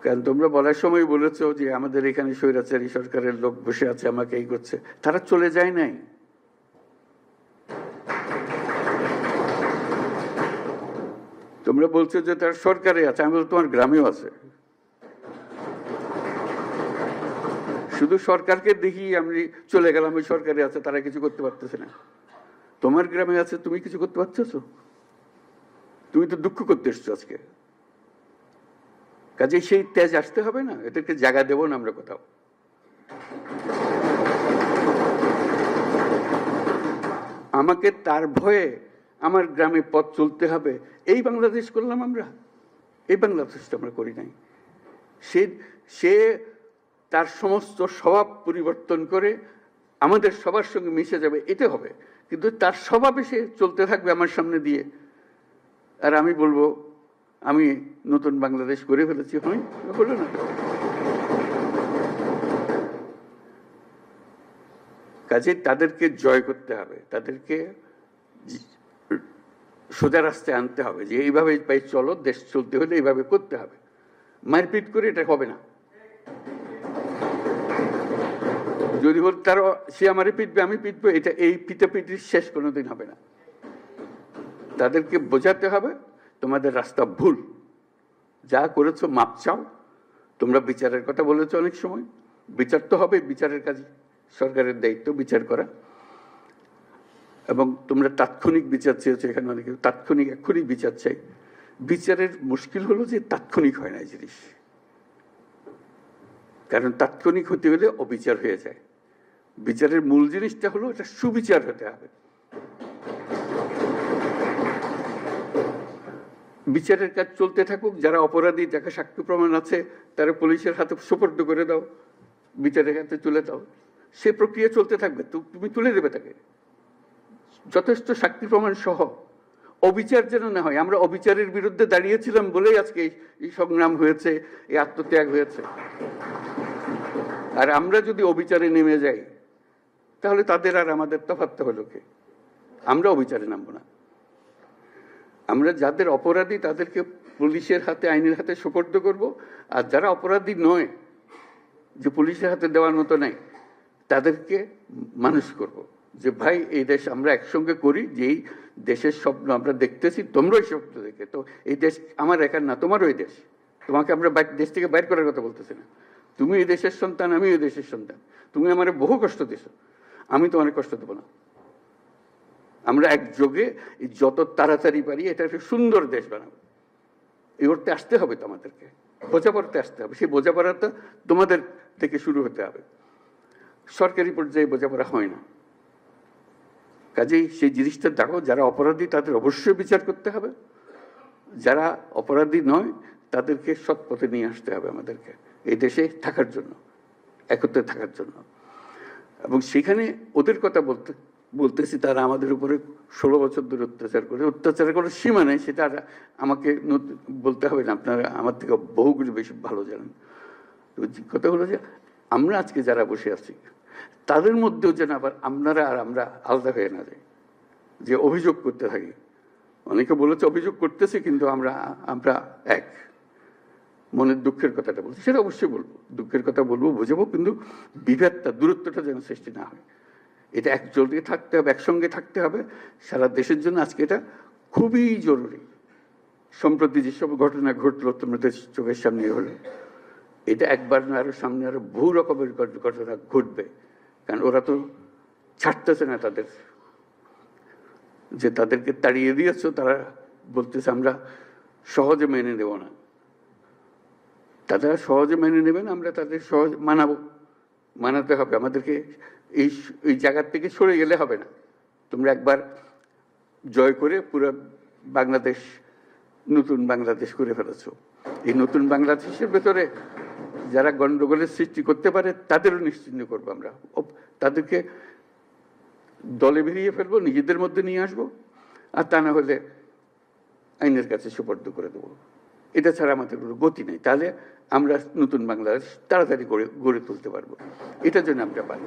কারণ তোমরা বলার সময় বলেছো যে আমাদের এখানে স্বৈরাচারী সরকারের লোক বসে আছে, আমাকে এই করছে। তারা চলে যায় নাই। তোমরা বলছো যে তার সরকারে আছে, আমি বলছি তোমার গ্রামেও আছে। শুধু সরকারকে দেখি আমি চলে গেলাম ওই সরকারে আছে, তারা কিছু করতে পারতেছে না। তোমার গ্রামে আছে, তুমি কিছু করতে পারতেছো? তুমি তো দুঃখ করতে এসছো আজকে। কাজে সেই তেজ আসতে হবে না, এদেরকে জায়গা দেবো না আমরা কোথাও। আমাকে তার ভয়ে আমার গ্রামে পথ চলতে হবে, এই বাংলাদেশ করলাম আমরা? এই বাংলাদেশটা আমরা করি নাই। সে তার সমস্ত স্বভাব পরিবর্তন করে আমাদের সবার সঙ্গে মিশে যাবে, এটা হবে। কিন্তু তার স্বভাবে সে চলতে থাকবে আমার সামনে দিয়ে, আর আমি বলবো আমি নতুন বাংলাদেশ করে ফেলেছি। হলো না। কাজে তাদেরকে জয় করতে হবে, তাদেরকে সোজা রাস্তায় আনতে হবে, যে এইভাবে পাই চলো, দেশ চলতে হলে এইভাবে করতে হবে। মারপিট করে এটা হবে না। যদি বল তার সে আমারে পিটবে, আমি পিটবো, এটা এই পিটাপিটির শেষ কোনোদিন হবে না। তাদেরকে বোঝাতে হবে তোমাদের রাস্তা ভুল, যা করেছো মাপ চাও। তোমরা বিচারের কথা বলেছো অনেক সময়, বিচার তো হবে, বিচারের কাজ সরকারের দায়িত্ব বিচার করা। এবং তোমরা তাৎক্ষণিক বিচার চেয়েছো, এখানে অনেকে তাৎক্ষণিক এক্ষুনি বিচার চাই। বিচারের মুশকিল হলো যে তাৎক্ষণিক হয় না এই জিনিস, কারণ তাৎক্ষণিক হতে হলে অবিচার হয়ে যায়। বিচারের মূল জিনিসটা হলো এটা সুবিচার হতে হবে। বিচারের কাজ চলতে থাকুক, যারা অপরাধী, যাকে সাক্ষ্য প্রমাণ আছে, তারা পুলিশের হাতে সুপর্দ করে দাও, বিচারের হাতে তুলে দাও, সে প্রক্রিয়া চলতে থাকবে। তুমি তুলে দেবে তাকে যথেষ্ট সাক্ষী প্রমাণ সহ। অবিচার যেন না হয়। আমরা অবিচারের বিরুদ্ধে দাঁড়িয়েছিলাম বলেই আজকে এই সংগ্রাম হয়েছে, এই আত্মত্যাগ হয়েছে। আর আমরা যদি অবিচারে নেমে যাই, তাহলে তাদের আর আমাদের তফাৎটা হলো কি? আমরা অবিচারে নামবো না। আমরা যাদের অপরাধী তাদেরকে পুলিশের হাতে, আইনের হাতে সুপর্দ করব। আর যারা অপরাধী নয়, যে পুলিশের হাতে দেওয়ার মতো নাই, তাদেরকে মানুষ করব, যে ভাই এই দেশ আমরা একসঙ্গে করি, যেই দেশের স্বপ্ন আমরা দেখতেছি, তোমরাই স্বপ্ন দেখে। তো এই দেশ আমার একার না, তোমারও এই দেশ। তোমাকে আমরা দেশ থেকে বাইর করার কথা বলতেছি না। তুমি এই দেশের সন্তান, আমি এই দেশের সন্তান। তুমি আমার বহু কষ্ট দিছ, আমি তো অনেক কষ্ট দেবো না। আমরা একযোগে যত তাড়াতাড়ি পারি এটা একটা সুন্দর দেশ বানাবো। এই করতে আসতে হবে তো আমাদেরকে, বোঝাপড়াতে আসতে হবে। সেই বোঝাপড়াটা তোমাদের থেকে শুরু হতে হবে। সরকারি পর্যায়ে বোঝাপড়া হয় না। কাজেই সেই জিনিসটা দেখো, যারা অপরাধী তাদের অবশ্যই বিচার করতে হবে, যারা অপরাধী নয় তাদেরকে সৎ পথে নিয়ে আসতে হবে আমাদেরকে, এই দেশে থাকার জন্য, একত্রে থাকার জন্য। এবং সেখানে ওদের কথা বলতেছি, তারা আমাদের উপরে 16 বছর ধরে অত্যাচার করার সীমা নেই। সেটা আমাকে বলতে হবে না, আপনারা আমার থেকে বহুগুলো বেশি ভালো জানেন। তো কথা হলো যে আমরা আজকে যারা বসে আছি তাদের মধ্যেও যেন আবার আপনারা আর আমরা আলাদা হয়ে না যাই, যে অভিযোগ করতে থাকি। অনেকে বলেছে অভিযোগ করতেছে, কিন্তু আমরা এক। মনের দুঃখের কথাটা বলছি, সেটা অবশ্যই বলবো, দুঃখের কথা বলবো, বোঝাবো, কিন্তু বিভেদটা, দূরত্বটা যেন সৃষ্টি না হয়। এটা একজোটে থাকতে হবে, একসঙ্গে থাকতে হবে সারা দেশের জন্য। আজকে এটা খুবই জরুরি। সম্প্রতি যেসব ঘটনা ঘটলো তোমাদের চোখের সামনে হলো, এটা একবার না, আরো সামনে আরো বহু রকমের ঘটনা ঘটবে। কারণ ওরা তো ছাড়তেছে না তাদের, যে তাদেরকে তাড়িয়ে দিয়েছ, তারা বলতেছে আমরা সহজে মেনে নেব না। তারা সহজে মেনে নেবেন, আমরা তাদের সহজ মানাতে হবে আমাদেরকে। এই জায়গার থেকে সরে গেলে হবে না। তোমরা একবার জয় করে পুরো বাংলাদেশ নতুন বাংলাদেশ করে ফেলেছ। এই নতুন বাংলাদেশের ভেতরে যারা গন্ডগোলের সৃষ্টি করতে পারে তাদেরও নিশ্চিহ্ন করবো আমরা। তাদেরকে দলে বেরিয়ে ফেলবো, নিজেদের মধ্যে নিয়ে আসবো, আর তা না হলে আইনের কাছে সুপর্দ করে দেবো। এটা ছাড়া আমাদের কোনো গতি নেই। তাহলে আমরা নতুন বাংলাদেশ তাড়াতাড়ি গড়ে তুলতে পারবো। এটার জন্য আমরা পারি।